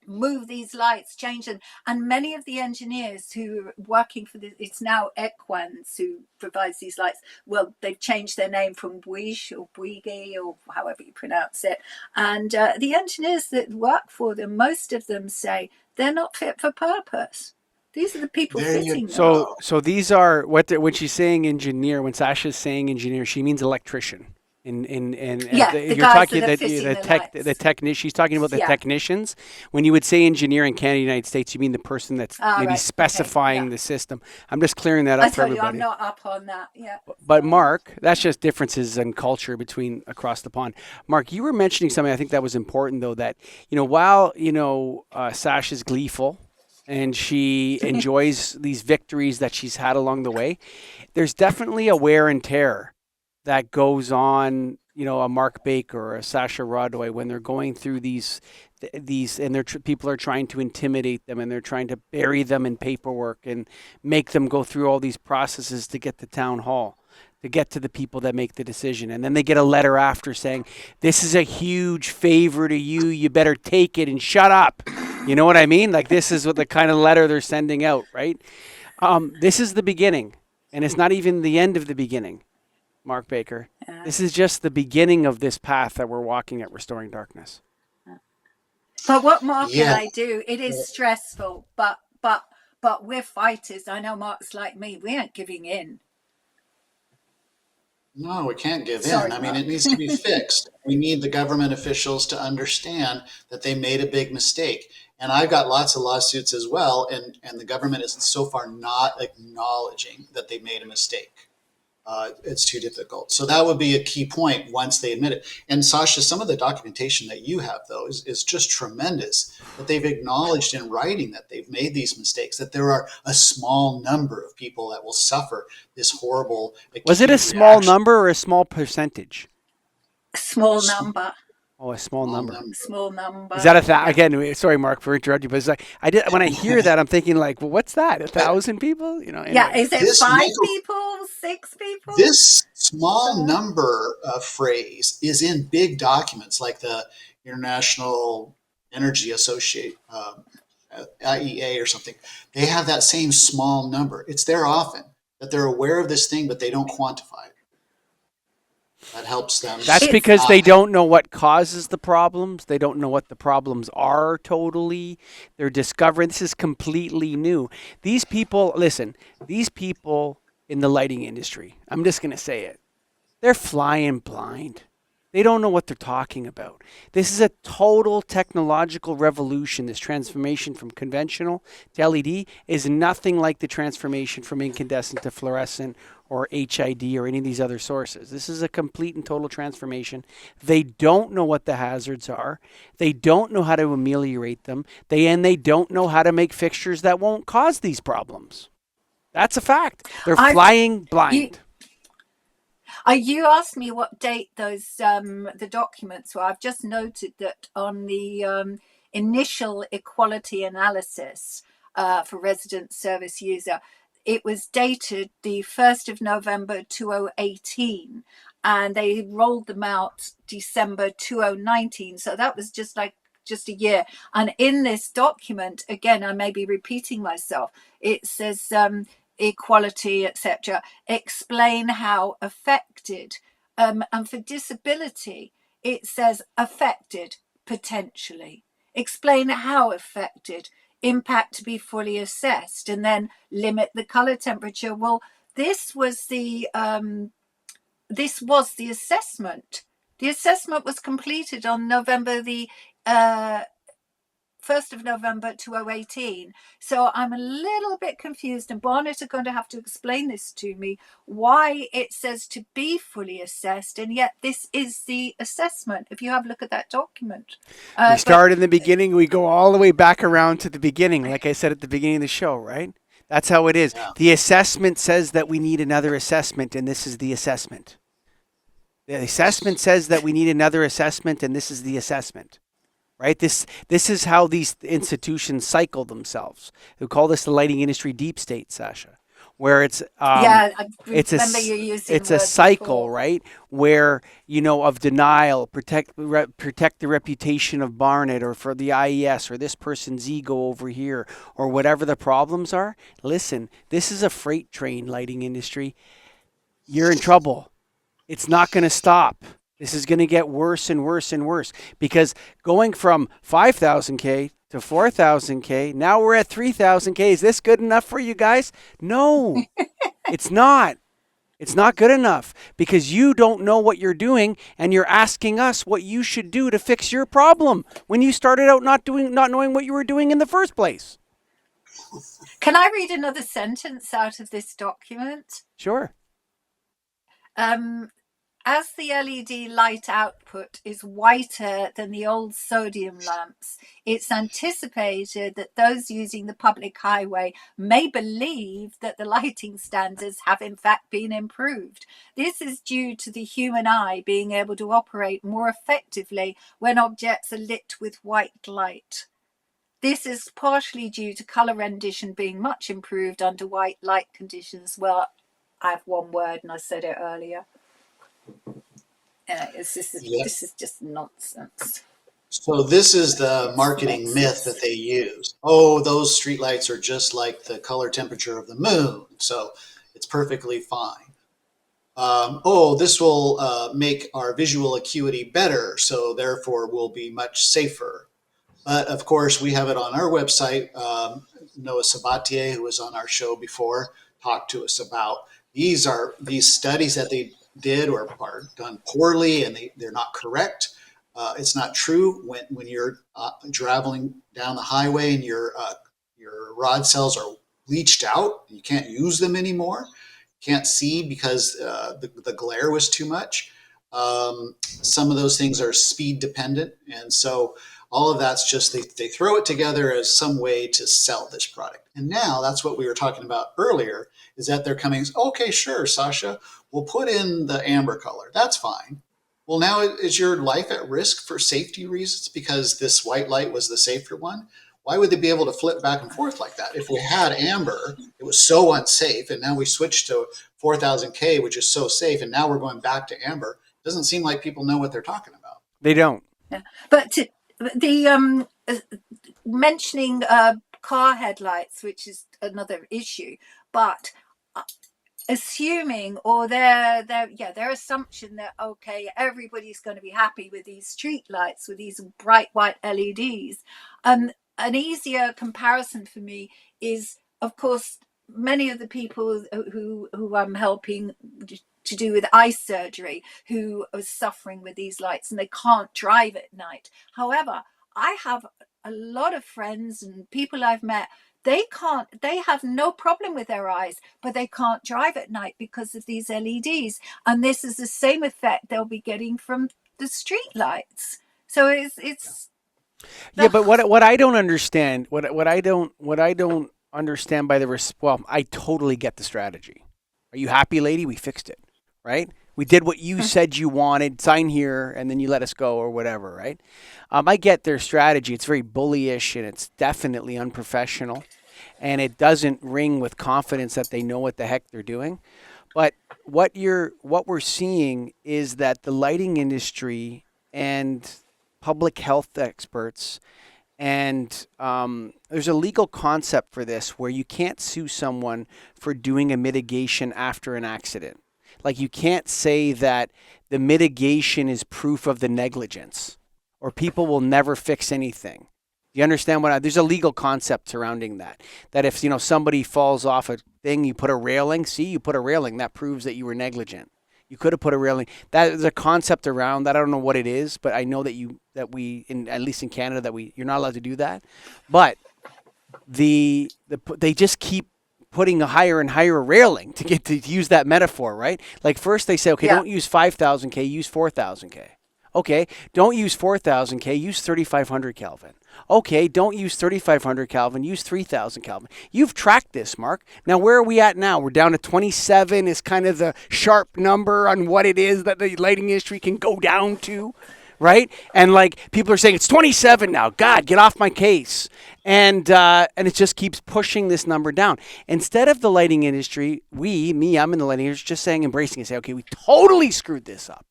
move these lights, change them? And many of the engineers who are working for it's now Equans who provides these lights. Well, they've changed their name from Bouygues or Bouygues or however you pronounce it. And the engineers that work for them, most of them say they're not fit for purpose. These are the people fitting them. So these are when she's saying engineer, when Sasha's saying engineer, she means electrician. The You're guys talking that are fitting the technician. She's talking about the Yeah. technicians. When you would say engineer in Canada, United States, you mean the person that's maybe Right. specifying Okay. Yeah. the system. I'm just clearing that up I for told you, everybody. I'm not up on that. Yeah. But Mark, that's just differences in culture between across the pond. Mark, you were mentioning something I think that was important though. That while Sasha's gleeful and she enjoys these victories that she's had along the way, there's definitely a wear and tear that goes on, a Mark Baker or a Sasha Rodoy when they're going through these and people are trying to intimidate them and they're trying to bury them in paperwork and make them go through all these processes to get to town hall, to get to the people that make the decision. And then they get a letter after saying, this is a huge favor to you. You better take it and shut up. You know what I mean? Like this is what the kind of letter they're sending out, right? This is the beginning, and it's not even the end of the beginning. Mark Baker. This is just the beginning of this path that we're walking at Restoring Darkness. But what Mark and I do, it is stressful, but we're fighters. I know Mark's like me. We aren't giving in. No, we can't give Sorry, in. I mean, Mark. it needs to be fixed. We need the government officials to understand that they made a big mistake. And I've got lots of lawsuits as well, and the government is so far not acknowledging that they made a mistake. It's too difficult. So that would be a key point once they admit it. And Sasha, some of the documentation that you have, though, is just tremendous, that they've acknowledged in writing that they've made these mistakes, that there are a small number of people that will suffer this horrible Was it a acute small reaction. number or a small percentage? Small Small number. Oh, a small number. number. Small Is that number. a Yeah. again? Sorry, Mark, for interrupting, but it's like I did when I hear that, I'm thinking like, well, what's that? 1,000 people? You know. Yeah. Anyway, Is it This five Michael, people? Six people? this small Uh, number phrase is in big documents like the International Energy Associate, IEA or something. They have that same small number. It's there often that they're aware of this thing, but they don't quantify it. That helps them that's it's because they not. don't know what causes the problems. They don't know what the problems are totally. They're discovering this is completely new. These people, listen, these people in the lighting industry, I'm just going to say it, they're flying blind. They don't know what they're talking about. This is a total technological revolution. This transformation from conventional to LED is nothing like the transformation from incandescent to fluorescent or HID or any of these other sources. This is a complete and total transformation. They don't know what the hazards are. They don't know how to ameliorate them. They don't know how to make fixtures that won't cause these problems. That's a fact. They're I've flying you blind. you asked me what date those the documents were. I've just noted that on the initial equality analysis for resident service user, it was dated the 1st of November 2018, and they rolled them out December 2019. So that was just a year. And in this document, again, I may be repeating myself, it says equality, etc. Explain how affected. And for disability, it says affected potentially. Explain how affected. Impact to be fully assessed, and then limit the color temperature. Well, this was the assessment. The assessment was completed on November the uh, 1st of November 2018. So I'm a little bit confused, and Barnett are going to have to explain this to me, why it says to be fully assessed, and yet this is the assessment, if you have a look at that document. We But start in the beginning, we go all the way back around to the beginning, like I said at the beginning of the show, right? That's how it is. Yeah. The assessment says that we need another assessment, and this is the assessment. The assessment says that we need another assessment, and this is the assessment. Right? This is how these institutions cycle themselves. We call this the lighting industry deep state, Sasha, where yeah, I it's remember you using the it's a word cycle, before. right? Where of denial, protect the reputation of Barnett or for the IES or this person's ego over here or whatever the problems are. Listen, this is a freight train, lighting industry. You're in trouble. It's not going to stop. This is going to get worse and worse and worse because going from 5,000K to 4,000K, now we're at 3,000K. Is this good enough for you guys? No, it's not. It's not good enough because you don't know what you're doing and you're asking us what you should do to fix your problem when you started out not knowing what you were doing in the first place. Can I read another sentence out of this document? Sure. As the LED light output is whiter than the old sodium lamps, it's anticipated that those using the public highway may believe that the lighting standards have in fact been improved. This is due to the human eye being able to operate more effectively when objects are lit with white light. This is partially due to color rendition being much improved under white light conditions. Well, I have one word and I said it earlier. Yep. This is just nonsense. So this is the It's marketing myth that nonsense. they use. Oh, those streetlights are just like the color temperature of the moon, so it's perfectly fine. Oh, this will make our visual acuity better, so therefore we'll be much safer. But of course, we have it on our website. Noah Sabatier, who was on our show before, talked to us about these studies that they did are done poorly and they're not correct. It's not true when you're traveling down the highway and your rod cells are bleached out. You can't use them anymore. can't see because the glare was too much. Some of those things are speed dependent. And so all of that's just, they throw it together as some way to sell this product. And now that's what we were talking about earlier, is that they're coming, okay, sure, Sasha, we'll put in the amber color. That's fine. Well, now is your life at risk for safety reasons because this white light was the safer one? Why would they be able to flip back and forth like that? If we had amber, it was so unsafe, and now we switched to 4000K, which is so safe, and now we're going back to amber. It doesn't seem like people know what they're talking about. They don't. Yeah. But the mentioning car headlights, which is another issue, but assuming, or their assumption that, okay, everybody's going to be happy with these street lights, with these bright white LEDs. An easier comparison for me is, of course, many of the people who I'm helping to do with eye surgery who are suffering with these lights and they can't drive at night. However, I have a lot of friends and people I've met, they have no problem with their eyes, but they can't drive at night because of these LEDs. And this is the same effect they'll be getting from the street lights. So it's Yeah, but what I don't understand, what I don't understand by I totally get the strategy. Are you happy, lady? We fixed it, right? We did what you said you wanted. Sign here, and then you let us go, or whatever, right? I get their strategy. It's very bullyish, and it's definitely unprofessional, and it doesn't ring with confidence that they know what the heck they're doing. But what we're seeing is that the lighting industry and public health experts, and there's a legal concept for this where you can't sue someone for doing a mitigation after an accident. Like, you can't say that the mitigation is proof of the negligence, or people will never fix anything. You understand there's a legal concept surrounding that. That if somebody falls off a thing, you put a railing. See, you put a railing, that proves that you were negligent. You could have put a railing. There's a concept around that. I don't know what it is, but I know that we at least in Canada, you're not allowed to do that. But they just keep putting a higher and higher railing to use that metaphor, right? Like, first they say, okay, don't use 5,000K, use 4,000K. Okay, don't use 4,000K, use 3,500 Kelvin. Okay, don't use 3,500 Kelvin, use 3,000 Kelvin. You've tracked this, Mark. Now, where are we at now? We're down to 27 is kind of the sharp number on what it is that the lighting industry can go down to, right? And like, people are saying, it's 27 now. God, get off my case. And it just keeps pushing this number down. Instead of the lighting industry, I'm in the lighting industry, just saying, embracing and say, okay, we totally screwed this up.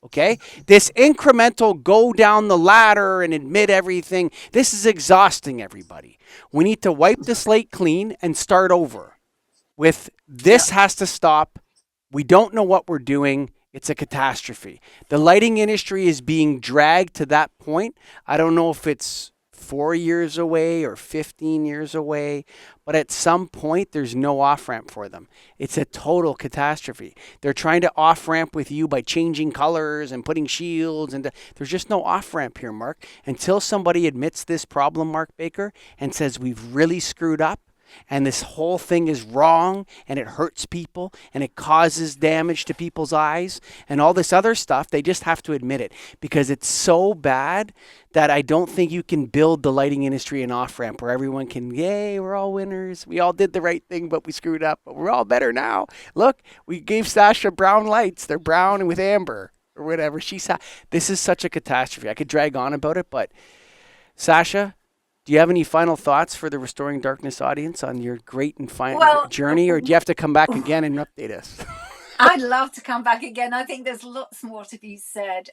Okay, this incremental go down the ladder and admit everything, this is exhausting everybody. We need to wipe the slate clean and start over with this has to stop. We don't know what we're doing. It's a catastrophe. The lighting industry is being dragged to that point. I don't know if it's 4 years away or 15 years away, but at some point there's no off-ramp for them. It's a total catastrophe. They're trying to off-ramp with you by changing colors and putting shields, and there's just no off-ramp here, Mark. Until somebody admits this problem, Mark Baker, and says we've really screwed up, and this whole thing is wrong, and it hurts people, and it causes damage to people's eyes, and all this other stuff, they just have to admit it, because it's so bad that I don't think you can build the lighting industry an off-ramp where everyone can, yay, we're all winners. We all did the right thing, but we screwed up, but we're all better now. Look, we gave Sasha brown lights. They're brown and with amber or whatever. This is such a catastrophe. I could drag on about it, but Sasha, do you have any final thoughts for the Restoring Darkness audience on your great and final journey, or do you have to come back again and update us? I'd love to come back again. I think there's lots more to be said.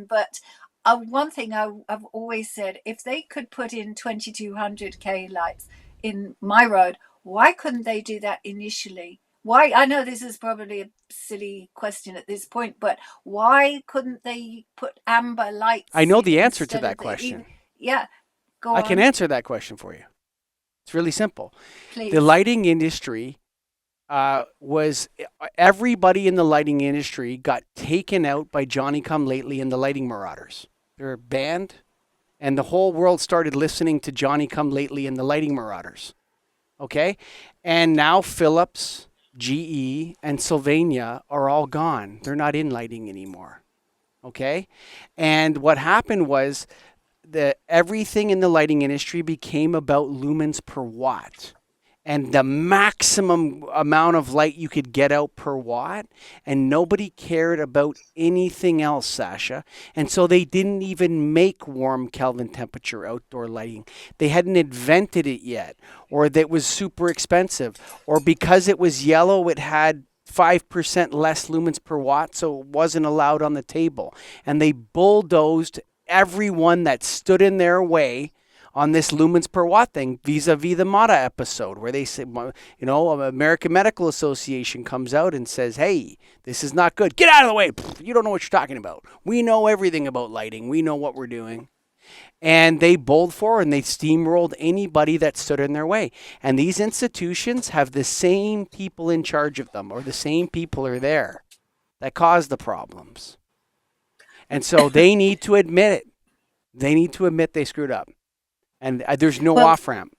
But one thing I've always said, if they could put in 2200K lights in my road, why couldn't they do that initially? Why? I know this is probably a silly question at this point, but why couldn't they put amber lights? I know the answer to that question. Yeah. I can answer that question for you. It's really simple. Please. The lighting industry everybody in the lighting industry got taken out by Johnny Come Lately and the Lighting Marauders. They're a band, and the whole world started listening to Johnny Come Lately and the Lighting Marauders. Okay? And now Philips, GE, and Sylvania are all gone. They're not in lighting anymore. Okay? And what happened was that everything in the lighting industry became about lumens per watt and the maximum amount of light you could get out per watt. And nobody cared about anything else, Sasha. And so they didn't even make warm Kelvin temperature outdoor lighting. They hadn't invented it yet, or that was super expensive, or because it was yellow, it had 5% less lumens per watt, so it wasn't allowed on the table. And they bulldozed everyone that stood in their way on this lumens per watt thing, vis-a-vis the Mata episode, where they say, American Medical Association comes out and says, hey, this is not good. Get out of the way. You don't know what you're talking about. We know everything about lighting. We know what we're doing. And they bowled forward and they steamrolled anybody that stood in their way. And these institutions have the same people in charge of them, or the same people are there that caused the problems. And so they need to admit it. They need to admit they screwed up. And there's no off-ramp.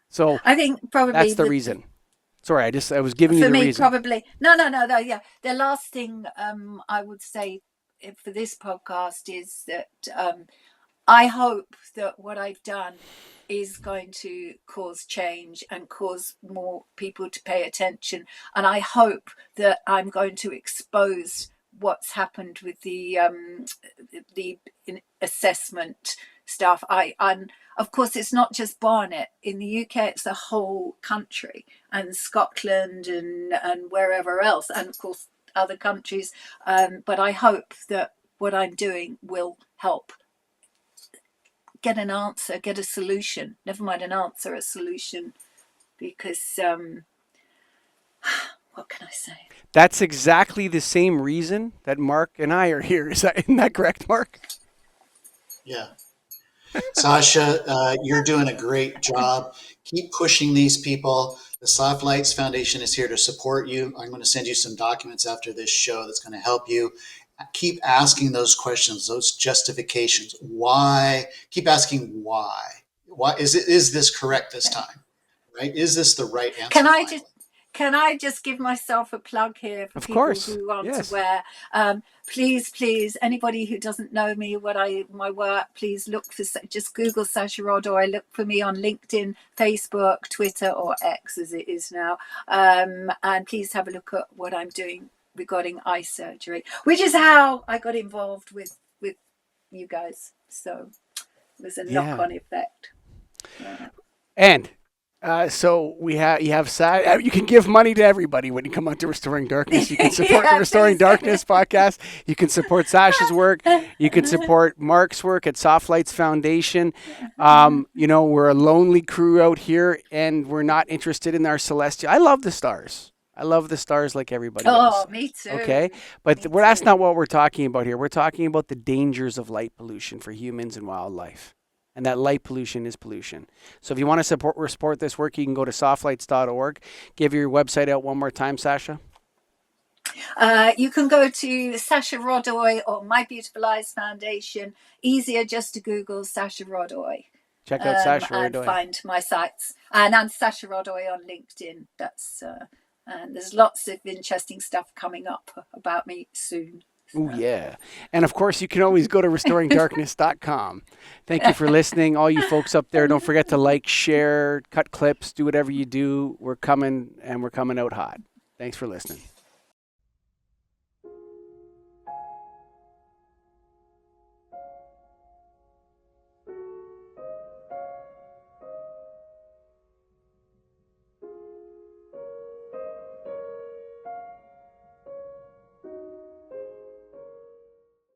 So I think probably that's the reason. Sorry, I was giving you the reason. For me, probably. No, yeah. The last thing I would say for this podcast is that I hope that what I've done is going to cause change and cause more people to pay attention. And I hope that I'm going to expose what's happened with the assessment stuff. And of course, it's not just Barnet. In the UK, it's the whole country, and Scotland and wherever else, and of course other countries. But I hope that what I'm doing will help get an answer, get a solution. Never mind an answer, a solution. Because what can I say? That's exactly the same reason that Mark and I are here. Isn't that correct, Mark? Yeah. Sasha, you're doing a great job. Keep pushing these people. The Soft Lights Foundation is here to support you. I'm going to send you some documents after this show that's going to help you. Keep asking those questions, those justifications. Why? Keep asking why. Why is this correct this time? Right? Is this the right answer? Can I just give myself a plug here for people who want to wear? Please, anybody who doesn't know me, my work, please just Google Sasha Rodoy. Look for me on LinkedIn, Facebook, Twitter, or X as it is now. And please have a look at what I'm doing regarding eye surgery, which is how I got involved with you guys. So it was a knock-on effect. And so you can give money to everybody when you come out to Restoring Darkness. You can support the Restoring Darkness podcast. You can support Sasha's work. You can support Mark's work at Soft Lights Foundation. We're a lonely crew out here, and we're not interested in our celestial. I love the stars. I love the stars like everybody else. Oh, me too. Okay? But that's not what we're talking about here. We're talking about the dangers of light pollution for humans and wildlife. And that light pollution is pollution. So if you want to support this work, you can go to softlights.org. Give your website out one more time, Sasha. You can go to Sasha Rodoy or My Beautiful Eyes Foundation. Easier just to Google Sasha Rodoy. Check out Sasha and Rodoy. Find my sites. And I'm Sasha Rodoy on LinkedIn. And there's lots of interesting stuff coming up about me soon. Oh, yeah. And, of course, you can always go to restoringdarkness.com. Thank you for listening. All you folks up there, don't forget to like, share, cut clips, do whatever you do. We're coming out hot. Thanks for listening.